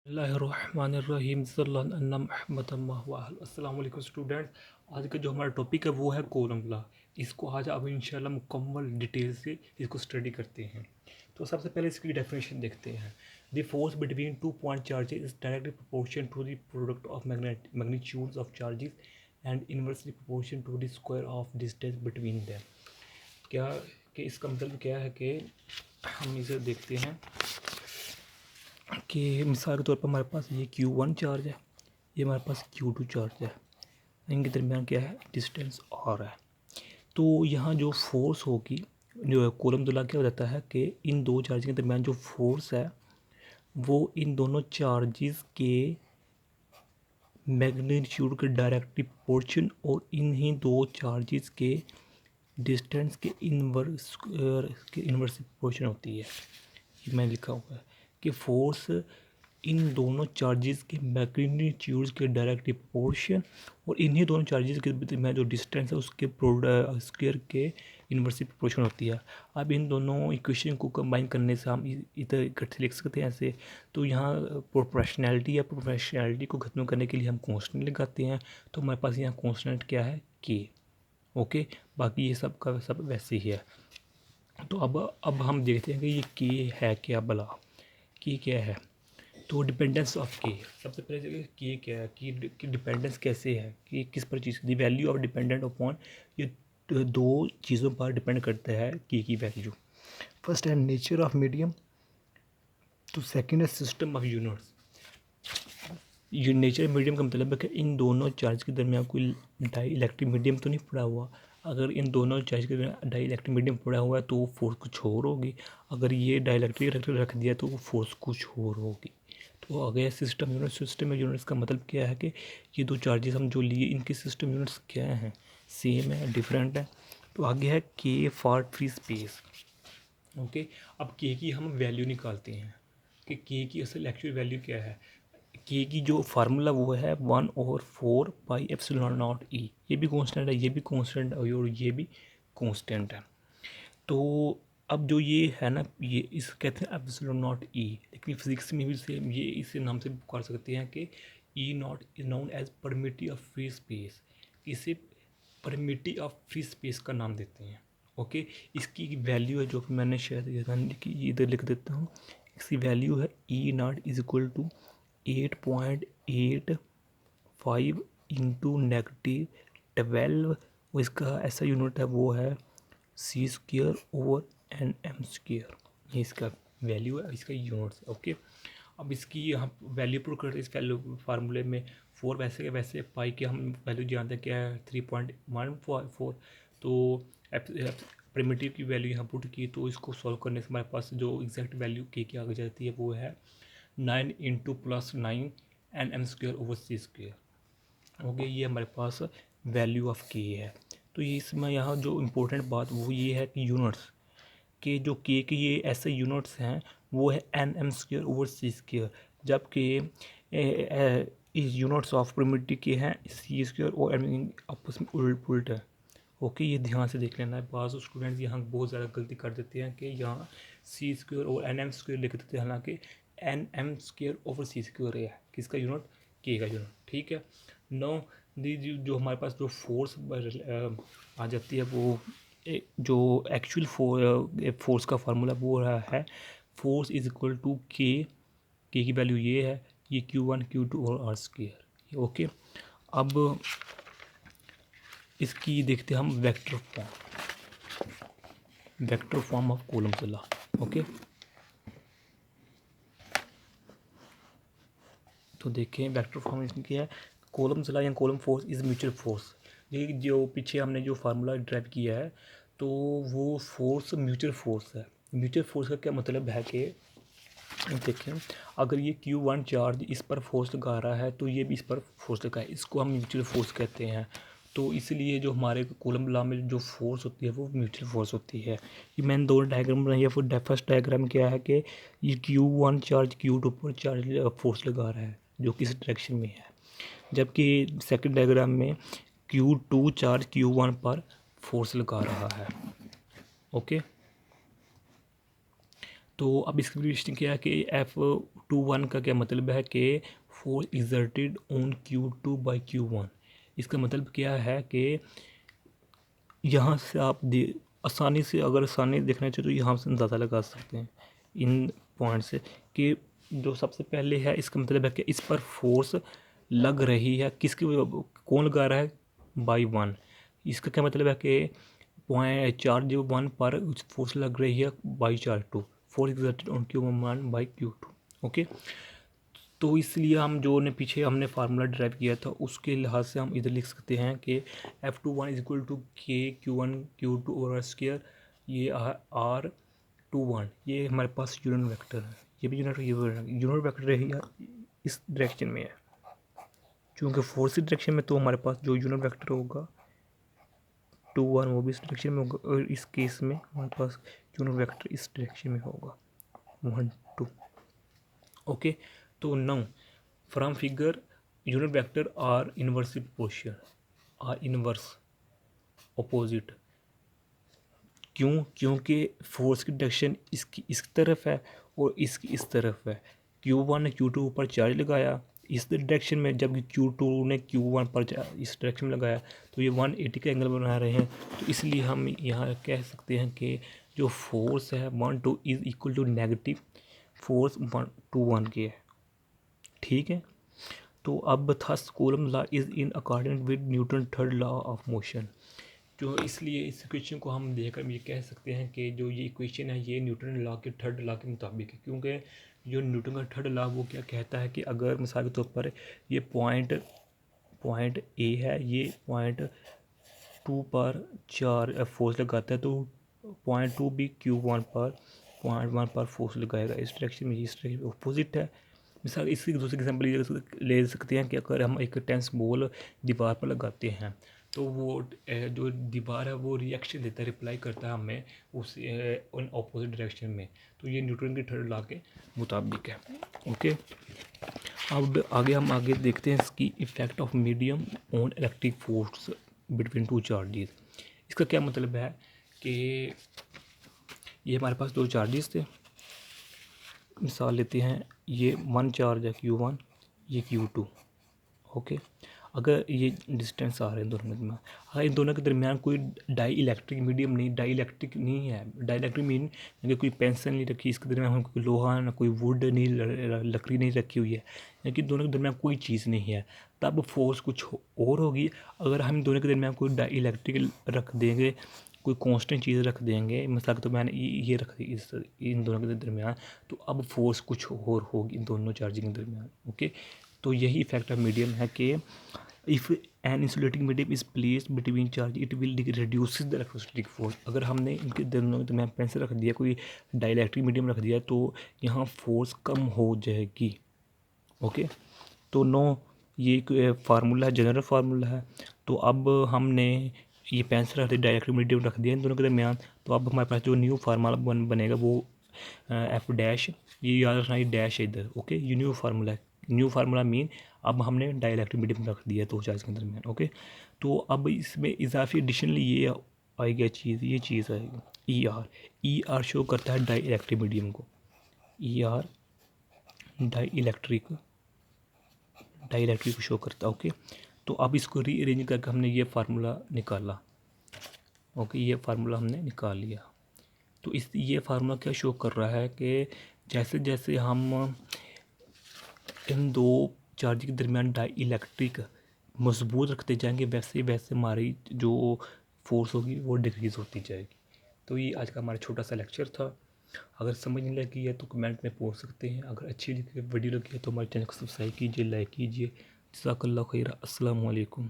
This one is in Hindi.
बिस्मिल्लाहिर्रहमानिर्रहीम अस्सलाम वालेकुम स्टूडेंट। आज का जो हमारा टॉपिक है वो है कॉलम लॉ। इसको आज अब इंशाल्लाह मुकम्मल डिटेल से इसको स्टडी करते हैं। तो सबसे पहले इसकी डेफिनेशन देखते हैं। The force between two point charges is directly proportion to the product of magnitudes of charges and inversely proportion to the square of distance between them. क्या कि इसका मतलब क्या है कि हम इसे देखते हैं कि मिसाल के तौर पर हमारे पास ये Q1 चार्ज है, ये हमारे पास Q2 चार्ज है, इनके दरमियान क्या है, डिस्टेंस R है। तो यहाँ जो फोर्स होगी, जो कूलम्ब लॉ क्या हो जाता है कि इन दो चार्ज के दरमियान जो फोर्स है वो इन दोनों चार्जेस के मैग्नीट्यूड के डायरेक्टली प्रोपोर्शन और इन्हीं दो चार्जेस के डिस्टेंस के इनवर्स प्रोपोर्शन होती है। ये मैं लिखा हुआ है कि फोर्स इन दोनों चार्जेस के मैग्नीट्यूड्स के डायरेक्ट प्रोपोर्शन और इन्हीं दोनों चार्जेस के में जो डिस्टेंस है उसके स्क्वायर के इन्वर्सली प्रोपोर्शन होती है। अब इन दोनों इक्वेशन को कंबाइन करने से हम इधर इकट्ठे लिख सकते हैं ऐसे। तो यहाँ प्रोपोर्शनैलिटी या प्रोपोर्शनैलिटी को खत्म करने के लिए हम कॉन्स्टेंट लगाते हैं। तो हमारे पास यहाँ कॉन्स्टेंट क्या है, के। ओके, बाकी ये सब का सब वैसे ही है। तो अब हम देखते हैं कि ये के है क्या भला, के क्या है। तो डिपेंडेंस ऑफ के, सबसे पहले के क्या है, कि डिपेंडेंस कैसे है, कि किस पर चीज़, the value of dependent upon, ये दो चीज़ों पर डिपेंड करता है के की वैल्यू। फर्स्ट है नेचर ऑफ मीडियम, तो सेकंड है सिस्टम ऑफ यूनिट्स। ये नेचर मीडियम का मतलब है कि इन दोनों चार्ज के दरमियान कोई डाई इलेक्ट्रिक मीडियम तो नहीं पड़ा हुआ। अगर इन दोनों चार्ज के दरमियान डाई इलेक्ट्रिक मीडियम पड़ा हुआ है तो वो फोर्स कुछ और होगी। अगर ये डाई इलेक्ट्रिक रख दिया तो वो फोर्स कुछ और होगी। तो आ गया सिस्टम यूनिट। सिस्टम यूनिट्स का मतलब क्या है कि ये दो चार्जेस हम जो लिए इनके सिस्टम यूनिट्स क्या हैं, सेम है, डिफरेंट है। तो आगे है के फॉर फ्री स्पेस। ओके, अब के की हम वैल्यू निकालते हैं कि के की असल एक्चुअल वैल्यू क्या है। के की जो फार्मूला वो है 1/4 ई। ये भी कांस्टेंट है, ये भी कांस्टेंट है और ये भी कांस्टेंट है। तो अब जो ये है ना, ये इस कहते हैं एप्सिलॉन नॉट ई, लेकिन फिजिक्स में भी सेम ये इस नाम से पुकार सकते हैं कि E naught is known as permittivity of free space. इसे परमिटी ऑफ फ्री स्पेस का नाम देते हैं। ओके, इसकी वैल्यू है जो कि मैंने शायद इधर लिख देता हूँ। इसकी वैल्यू है E naught is equal to 8.85 into -12। इसका ऐसा यूनिट है वो है C²/N/m²। ये इसका वैल्यू है, इसका यूनिट्स। ओके, अब इसकी यहाँ वैल्यू पुट करते हैं इस वैल्यू फार्मूले में। 4 वैसे के वैसे, पाई के हम वैल्यू जानते हैं क्या है, 3.14। तो प्रिमिटिव की वैल्यू यहाँ पुट की, तो इसको सॉल्व करने से हमारे पास जो एग्जैक्ट वैल्यू के आ जाती है वो है 9 × +9 N/m²/c²। ओके, ये हमारे पास वैल्यू ऑफ के है। तो ये इसमें यहाँ जो इम्पोर्टेंट बात वो ये है कि यूनिट्स के, जो के ये ऐसे यूनिट्स हैं वो है N/m²/c²। जबकि इस यूनिट्स ऑफ प्रिमिटिव के हैं C² और m आपस में उलट पुलट है। ओके, ये ध्यान से देख लेना है। बाज़ स्टूडेंट्स यहाँ बहुत ज़्यादा गलती कर देते हैं कि यहाँ C² और N/m² लिख देते हैं, हालांकि N/m²/c² है किसका यूनिट, के का यूनिट। ठीक है। नो, दी जो हमारे पास जो फोर्स आ जाती है वो जो एक्चुअल फोर्स का फार्मूला वो रहा है फोर्स इज इक्वल टू के की वैल्यू ये है, ये Q1 Q2 और R²। ओके, अब इसकी देखते हैं हम vector form of coulomb law. Okay, तो देखें वेक्टर फॉर्म इसमें क्या है। कॉलम लॉ या column force is mutual force. ये जो पीछे हमने जो फार्मूला ड्राइव किया है तो वो फोर्स म्यूचुअल फोर्स है। म्यूचुअल फोर्स का क्या मतलब है कि देखें, अगर ये Q1 चार्ज इस पर फोर्स लगा रहा है तो ये भी इस पर फोर्स लगा है, इसको हम म्यूचुअल फोर्स कहते हैं। तो इसलिए जो हमारे कूलम्ब लॉ में जो फोर्स होती है वो म्यूचुअल फोर्स होती है। ये मैंने दो डायग्राम बनाई है। फिर फर्स्ट डायग्राम क्या है कि ये Q1 चार्ज Q2 पर चार्ज फोर्स लगा रहा है जो किस डायरेक्शन में है, जबकि सेकंड डायग्राम में Q2 चार्ज Q1 पर फोर्स लगा रहा है। ओके, तो अब इसकी एप्लीकेशन क्या है कि F21 का क्या मतलब है कि force exerted on Q2 by Q1। इसका मतलब क्या है कि यहाँ से आप आसानी से अगर आसानी देखना चाहिए तो यहाँ से अंदाज़ा लगा सकते हैं इन पॉइंट से कि जो सबसे पहले है इसका मतलब है कि इस पर फोर्स लग रही है, किसकी कौन लगा रहा है, बाई वन। इसका क्या मतलब है कि पॉइंट चार्ज वन पर फोर्स लग रही है by charge two, force exerted on Q1 by Q2। Okay, तो इसलिए हम जो ने पीछे हमने फार्मूला ड्राइव किया था उसके लिहाज से हम इधर लिख सकते हैं कि F21 is equal to K Q2 over square, ये R21, ये हमारे पास यूनिट वेक्टर है, ये भी यूनिट वेक्टर है, इस डायरेक्शन में है। चूँकि फोर्स डायरेक्शन में तो हमारे पास जो यूनिट वेक्टर होगा 21 वो भी इस डायरेक्शन में होगा, और इस केस में हमारे पास यूनिट वेक्टर इस डायरेक्शन में होगा 1 2। ओके, तो now from figure unit vector are inversely proportional, are inverse opposite. क्योंकि फोर्स की डायरेक्शन इसकी इस तरफ है और इसकी इस तरफ है। Q1 ने Q2 ऊपर चार्ज लगाया इस डायरेक्शन में, जबकि Q2 ने Q1 पर इस डायरेक्शन में लगाया, तो ये 180 का एंगल बना रहे हैं। तो इसलिए हम यहाँ कह सकते हैं कि जो फोर्स है 1 2 is equal to negative force 1 2 1 के है। ठीक है, तो अब thus Coulomb law is in according with Newton third law of motion. जो इसलिए इस इक्वेशन को हम देखकर ये कह सकते हैं कि जो ये इक्वेशन है ये न्यूटन लॉ के थर्ड लॉ के मुताबिक है, क्योंकि जो न्यूटन का थर्ड लॉ वो क्या कहता है कि अगर मिसाल के तौर पर ये पॉइंट ए है, ये पॉइंट 2 पर चार फोर्स लगाता है, तो पॉइंट 2 भी Q1 पर पॉइंट 1 पर फोर्स लगाएगा इस डायरेक्शन में, इस डायरेक्शन अपोजिट है। मिसाल इसकी दूसरी एग्जाम्पल ये ले सकते हैं कि अगर हम एक टेंस बॉल दीवार पर लगाते हैं तो वो जो दीवार है वो रिएक्शन देता है, रिप्लाई करता है हमें उस उन अपोजिट डायरेक्शन में। तो ये न्यूटन के थर्ड लॉ के मुताबिक है। ओके, अब हम आगे देखते हैं इसकी effect of medium on electric force between two charges. इसका क्या मतलब है कि ये हमारे पास दो चार्जेस थे, मिसाल लेते हैं ये वन चार्ज है Q1, ये Q2। ओके, अगर ये डिस्टेंस आ रहे हैं दोनों के दरमियान, अगर इन दोनों के दरमियान कोई डाई इलेक्ट्रिक नहीं है, डाई इलेक्ट्रिक मीन कि कोई पेंसिल नहीं रखी इसके दरमियान, कोई लोहा ना कोई वुड नहीं, लकड़ी नहीं रखी हुई है, यानी कि दोनों के दरमियान कोई चीज़ नहीं है, तब फोर्स कुछ और होगी। अगर हम दोनों के दरमियान कोई डाई इलेक्ट्रिक रख देंगे, कोई कांस्टेंट चीज़ रख देंगे, मतलब तो मैंने ये रख दी इन दोनों के दरमियान, तो अब फोर्स कुछ और होगी इन दोनों चार्जिंग के दरमियान। ओके, तो यही इफेक्ट ऑफ मीडियम है कि if an insulating medium is placed between charge it will reduce the electrostatic force. अगर हमने इनके दोनों के दरमियान पेंसिल रख दिया, कोई डाइलेक्ट्रिक मीडियम रख दिया, तो यहाँ फोर्स कम हो जाएगी। ओके, तो नो ये एक फार्मूला है, जनरल फार्मूला है। तो अब हमने ये पेंसिल रख दी, डाइलेक्ट्रिक मीडियम रख दिया इन दोनों के दरमियान, तो अब हमारे पास जो न्यू फार्मूला बनेगा वो एफ डैश, ये याद रखना ये डैश है इधर। ओके, ये न्यू फार्मूला है, न्यू फार्मूला मीन अब हमने डाइलेक्ट्रिक मीडियम रख दिया दो चार्ज के दरमियान। ओके, तो अब इसमें इजाफी एडिशनली ये आएगी चीज़, ये चीज़ आएगी ई आर शो करता है डाई इलेक्ट्रिक मीडियम को, ई आर डाई इलेक्ट्रिक को शो करता है। ओके, तो अब इसको रीअरेंज करके हमने ये फार्मूला निकाला। ओके, ये फार्मूला हमने निकाल लिया। तो ये फार्मूला क्या शो कर रहा है कि जैसे जैसे हम इन दो चार्ज के दरमियान डाई इलेक्ट्रिक मजबूत रखते जाएंगे, वैसे वैसे हमारी जो फोर्स होगी वो डिक्रीज़ होती जाएगी। तो ये आज का हमारा छोटा सा लेक्चर था। अगर समझ नहीं लगी है तो कमेंट में पूछ सकते हैं। अगर अच्छी वीडियो लगी है तो हमारे चैनल को सब्सक्राइब कीजिए, लाइक कीजिए। जज़ाकल्लाह खैर, अस्सलाम वालेकुम।